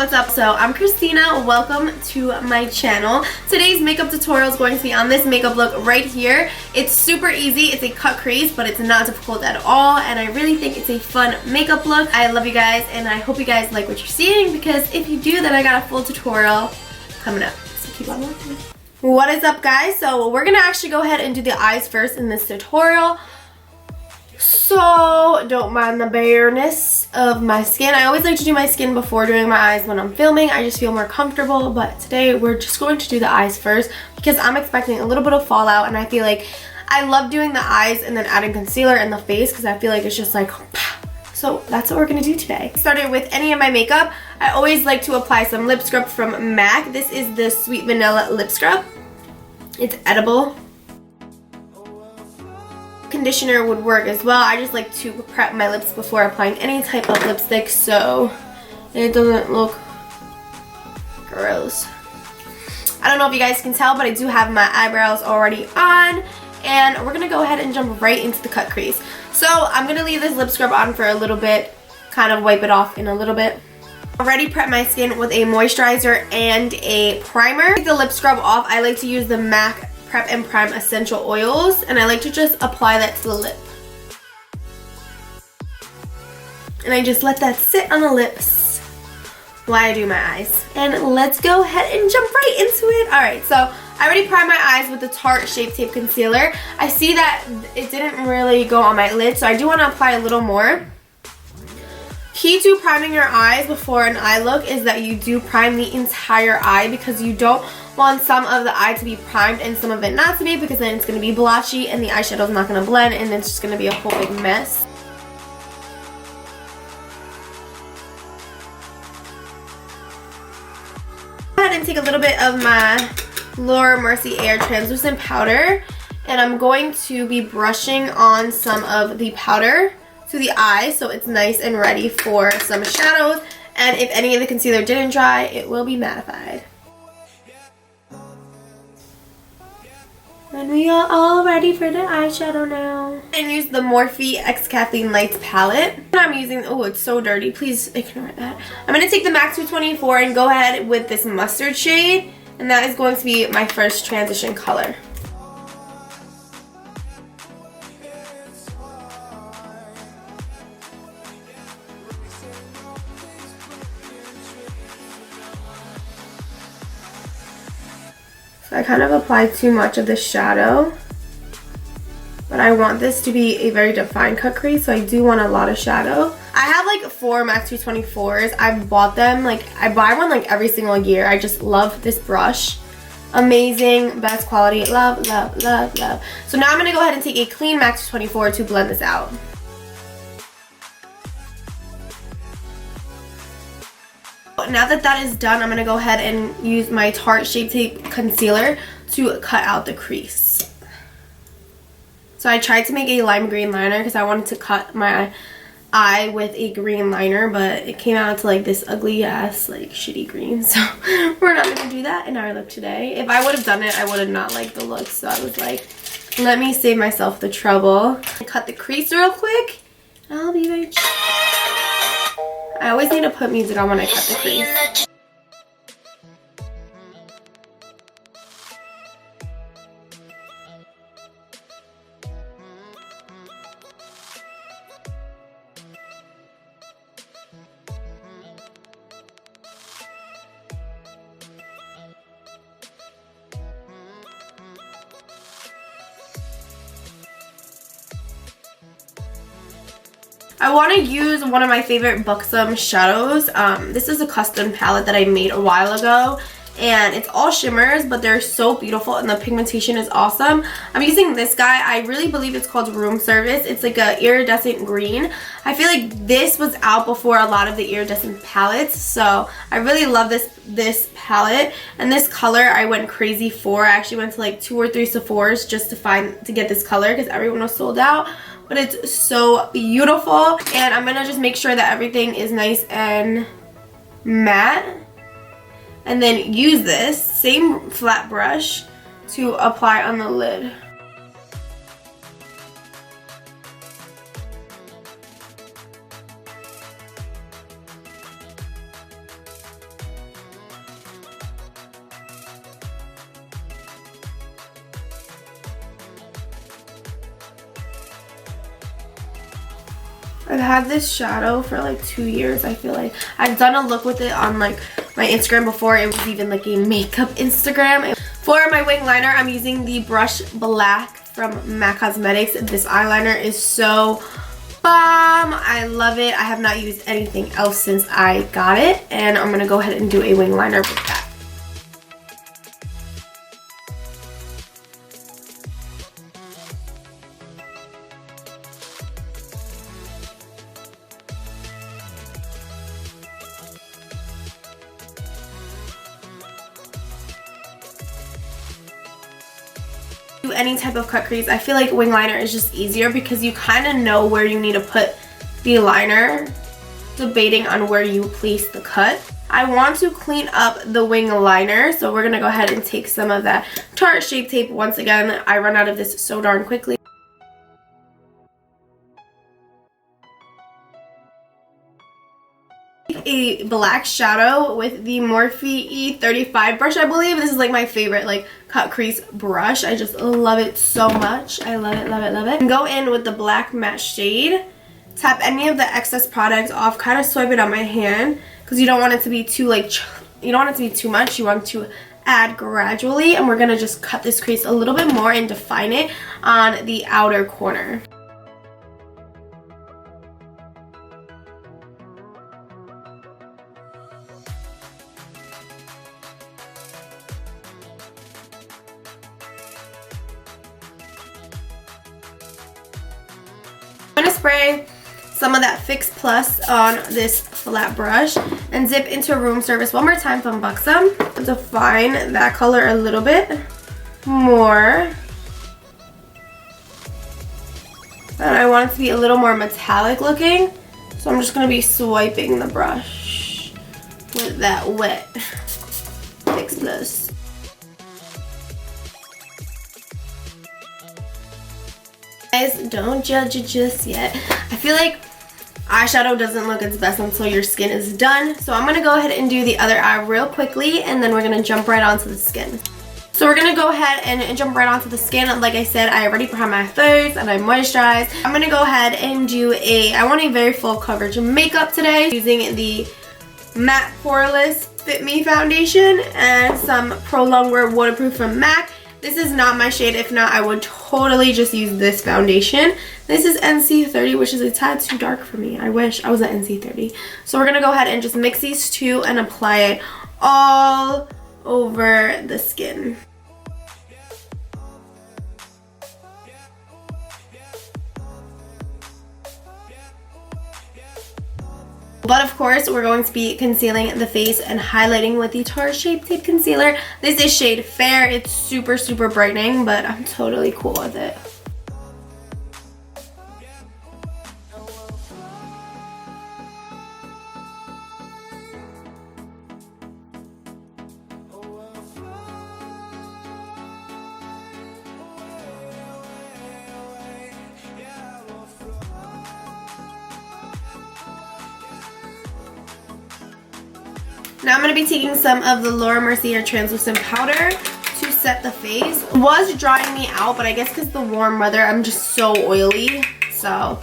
what's up? So I'm Christina, welcome to my channel. Today's makeup tutorial is going to be on this makeup look right here. It's super easy, it's a cut crease, but it's not difficult at all, and I really think it's a fun makeup look. I love you guys, and I hope you guys like what you're seeing, because if you do, then I got a full tutorial coming up, so keep on watching. What is up, guys? So we're gonna actually go ahead and do the eyes first in this tutorial. So don't mind the bareness of my skin. I always like to do my skin before doing my eyes when I'm filming. I just feel more comfortable, but today we're just going to do the eyes first because I'm expecting a little bit of fallout, and I feel like I love doing the eyes and then adding concealer in the face because I feel like it's just like, so that's what we're gonna do today. Started with any of my makeup, I always like to apply some lip scrub from MAC. This is the Sweet Vanilla Lip Scrub. It's edible. Conditioner would work as well. I just like to prep my lips before applying any type of lipstick so it doesn't look gross. I don't know if you guys can tell, but I do have my eyebrows already on, and we're gonna go ahead and jump right into the cut crease. So I'm gonna leave this lip scrub on for a little bit, kind of wipe it off in a little bit. Already prepped my skin with a moisturizer and a primer. To take the lip scrub off, I like to use the MAC Prep and Prime Essential Oils, and I like to just apply that to the lip. And I just let that sit on the lips while I do my eyes. And let's go ahead and jump right into it. Alright, so I already primed my eyes with the Tarte Shape Tape Concealer. I see that it didn't really go on my lid, so I do want to apply a little more. Key to priming your eyes before an eye look is that you do prime the entire eye, because you don't want some of the eye to be primed and some of it not to be, because then it's going to be blotchy and the eyeshadow is not going to blend, and it's just going to be a whole big mess. Go ahead and take a little bit of my Laura Mercier translucent powder, and I'm going to be brushing on some of the powder to the eye so it's nice and ready for some shadows, and if any of the concealer didn't dry, it will be mattified. And we are all ready for the eyeshadow now. And use the Morphe X Kathleen Lights palette. And I'm using, oh, it's so dirty, please ignore that. I'm going to take the MAC 224 and go ahead with this mustard shade, and that is going to be my first transition color. I kind of applied too much of the shadow, but I want this to be a very defined cut crease, so I do want a lot of shadow. I have like 4 MAC 224s. I've bought them, like I buy one like every single year. I just love this brush. Amazing, best quality, love, love, love, love. So now I'm going to go ahead and take a clean MAC 224 to blend this out. Now that that is done, I'm going to go ahead and use my Tarte Shape Tape Concealer to cut out the crease. So I tried to make a lime green liner because I wanted to cut my eye with a green liner, but it came out to like this ugly ass like shitty green, so we're not going to do that in our look today. If I would have done it, I would have not liked the look, so I was like, let me save myself the trouble. Cut the crease real quick. I'll be right back. I always need to put music on when I cut the crease. I want to use one of my favorite Buxom shadows. This is a custom palette that I made a while ago, and it's all shimmers, but they're so beautiful and the pigmentation is awesome. I'm using this guy. I really believe it's called Room Service. It's like a iridescent green. I feel like this was out before a lot of the iridescent palettes, so I really love this palette. And this color I went crazy for. I actually went to like 2 or 3 Sephora's just to get this color because everyone was sold out. But it's so beautiful, and I'm gonna just make sure that everything is nice and matte, and then use this same flat brush to apply on the lid. I've had this shadow for like 2 years, I feel like. I've done a look with it on like my Instagram before it was even like a makeup Instagram. For my wing liner, I'm using the Brush Black from MAC Cosmetics. This eyeliner is so bomb. I love it. I have not used anything else since I got it, and I'm gonna go ahead and do a wing liner with that. Do any type of cut crease, I feel like wing liner is just easier because you kind of know where you need to put the liner, debating on where you place the cut. I want to clean up the wing liner, so we're gonna go ahead and take some of that Tarte Shape Tape. Once again, I run out of this so darn quickly. A black shadow with the Morphe E35 brush, I believe. This is like my favorite like cut crease brush. I just love it so much. I love it, love it, love it. And go in with the black matte shade. Tap any of the excess products off. Kind of swipe it on my hand because you don't want it to be too like, you don't want it to be too much. You want to add gradually, and we're gonna just cut this crease a little bit more and define it on the outer corner. I'm gonna spray some of that Fix Plus on this flat brush and dip into room service one more time from Buxom. Define that color a little bit more. And I want it to be a little more metallic looking, so I'm just gonna be swiping the brush with that wet Fix Plus. Guys, don't judge it just yet. I feel like eyeshadow doesn't look its best until your skin is done. So I'm going to go ahead and do the other eye real quickly, and then we're going to jump right onto the skin. So we're going to go ahead and jump right onto the skin. Like I said, I already primed my face and I moisturized. I'm going to go ahead and do I want a very full coverage makeup today using the Matte Poreless Fit Me foundation and some Pro Longwear Waterproof from MAC. This is not my shade. If not, I would totally just use this foundation. This is NC30, which is a tad too dark for me. I wish I was at NC30. So we're going to go ahead and just mix these two and apply it all over the skin. But of course, we're going to be concealing the face and highlighting with the Tarte Shape Tape Concealer. This is shade Fair. It's super, super brightening, but I'm totally cool with it. Now I'm going to be taking some of the Mercier translucent powder to set the face. It was drying me out, but I guess because the warm weather, I'm just so oily, so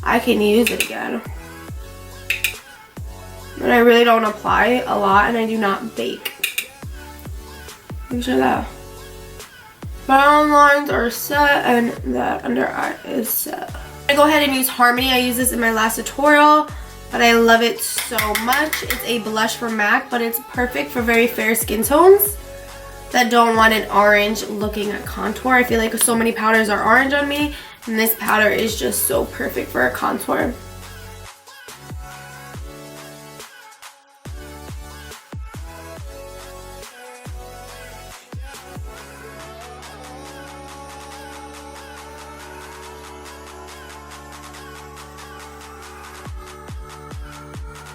I can use it again. And I really don't apply a lot, and I do not bake. Make sure that brown lines are set and that under eye is set. I'm going to go ahead and use Harmony. I used this in my last tutorial, but I love it so much. It's a blush from MAC, but it's perfect for very fair skin tones that don't want an orange looking contour. I feel like so many powders are orange on me, and this powder is just so perfect for a contour.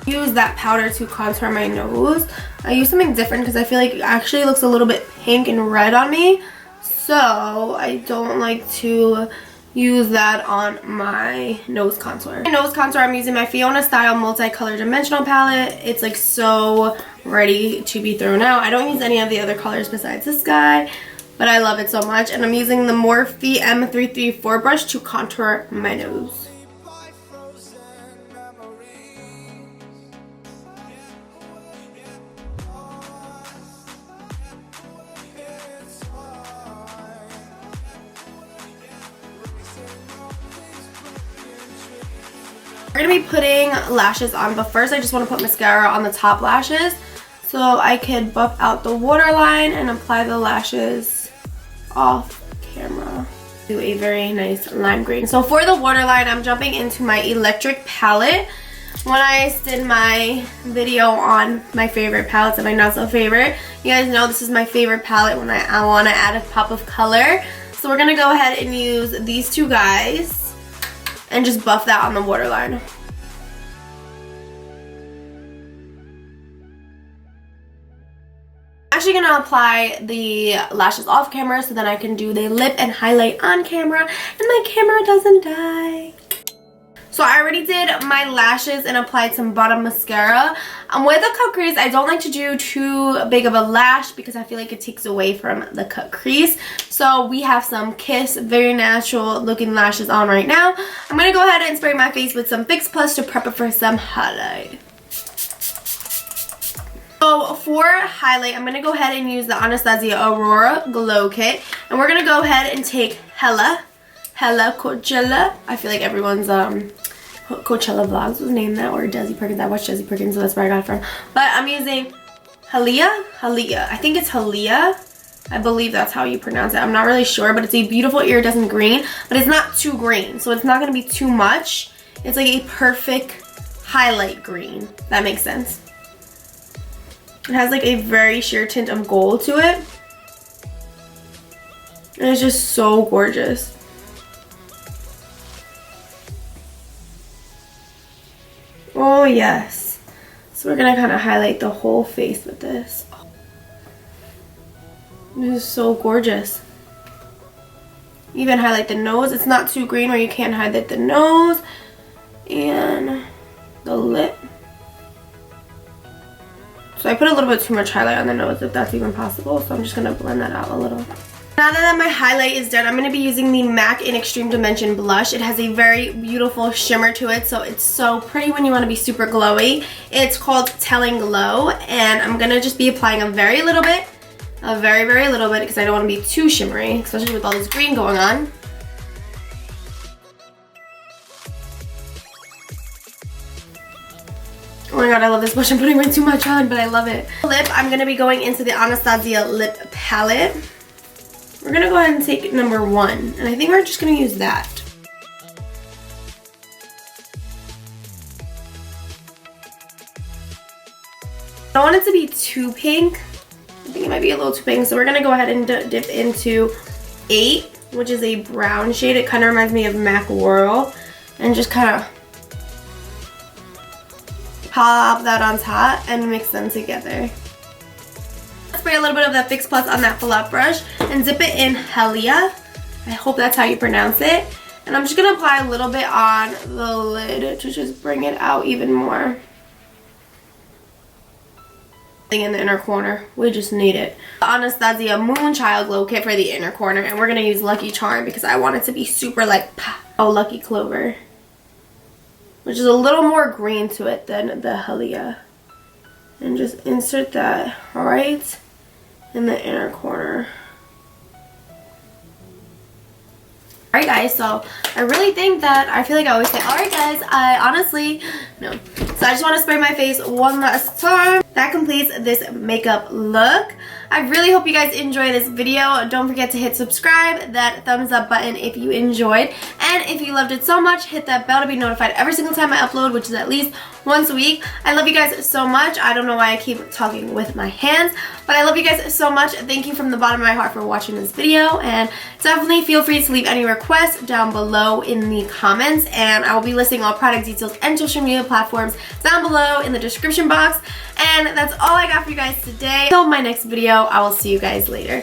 Use that powder to contour my nose. I use something different because I feel like it actually looks a little bit pink and red on me, so I don't like to use that on my nose contour. My nose contour, I'm using my Fiona Style Multicolor Dimensional Palette. It's like so ready to be thrown out. I don't use any of the other colors besides this guy, but I love it so much. And I'm using the Morphe M334 brush to contour my nose. We're gonna be putting lashes on, but first I just want to put mascara on the top lashes so I could buff out the waterline and apply the lashes off camera. Do a very nice lime green. So for the waterline, I'm jumping into my electric palette. When I did my video on my favorite palettes and my not so favorite, you guys know this is my favorite palette when I want to add a pop of color. So we're gonna go ahead and use these two guys and just buff that on the waterline. I'm actually gonna apply the lashes off camera so then I can do the lip and highlight on camera and my camera doesn't die. So I already did my lashes and applied some bottom mascara. With a cut crease, I don't like to do too big of a lash because I feel like it takes away from the cut crease. So we have some Kiss very natural looking lashes on right now. I'm going to go ahead and spray my face with some Fix Plus to prep it for some highlight. So for highlight, I'm going to go ahead and use the Anastasia Aurora Glow Kit. And we're going to go ahead and take Hella Coachella. I feel like everyone's Coachella vlogs was named that, or Desi Perkins. I watched Desi Perkins, so that's where I got it from. But I'm using Halia. I think it's Halia. I believe that's how you pronounce it. I'm not really sure, but it's a beautiful iridescent green, but it's not too green, so it's not going to be too much. It's like a perfect highlight green. That makes sense. It has like a very sheer tint of gold to it. And it's just so gorgeous. Oh yes. So we're gonna kind of highlight the whole face with this. This is so gorgeous. Even highlight the nose. It's not too green where you can't highlight the nose. And the lip. So I put a little bit too much highlight on the nose, if that's even possible. So I'm just gonna blend that out a little. Now that my highlight is done, I'm going to be using the MAC in Extreme Dimension blush. It has a very beautiful shimmer to it, so it's so pretty when you want to be super glowy. It's called Telling Glow, and I'm going to just be applying a very little bit, very little bit, because I don't want to be too shimmery, especially with all this green going on. Oh my god, I love this blush. I'm putting way too much on, but I love it. Lip, I'm going to be going into the Anastasia Lip Palette. We're going to go ahead and take number 1, and I think we're just going to use that. I don't want it to be too pink. I think it might be a little too pink, so we're going to go ahead and dip into 8, which is a brown shade. It kind of reminds me of MAC Whirl, and just kind of pop that on top and mix them together. Spray a little bit of that Fix Plus on that fluff brush and zip it in Helia. I hope that's how you pronounce it. And I'm just going to apply a little bit on the lid to just bring it out even more. In the inner corner, we just need it. The Anastasia Moonchild Glow Kit for the inner corner, and we're going to use Lucky Charm because I want it to be super like, oh, Lucky Clover. Which is a little more green to it than the Helia. And just insert that right in the inner corner. Alright guys, so I really think that, I feel like I always say, alright guys, I honestly, no. So I just want to spray my face one last time. That completes this makeup look. I really hope you guys enjoy this video. Don't forget to hit subscribe, that thumbs up button if you enjoyed. And if you loved it so much, hit that bell to be notified every single time I upload, which is at least once a week. I love you guys so much. I don't know why I keep talking with my hands, but I love you guys so much. Thank you from the bottom of my heart for watching this video, and definitely feel free to leave any requests down below in the comments, and I will be listing all product details and social media platforms down below in the description box. And that's all I got for you guys today. Until my next video, I will see you guys later.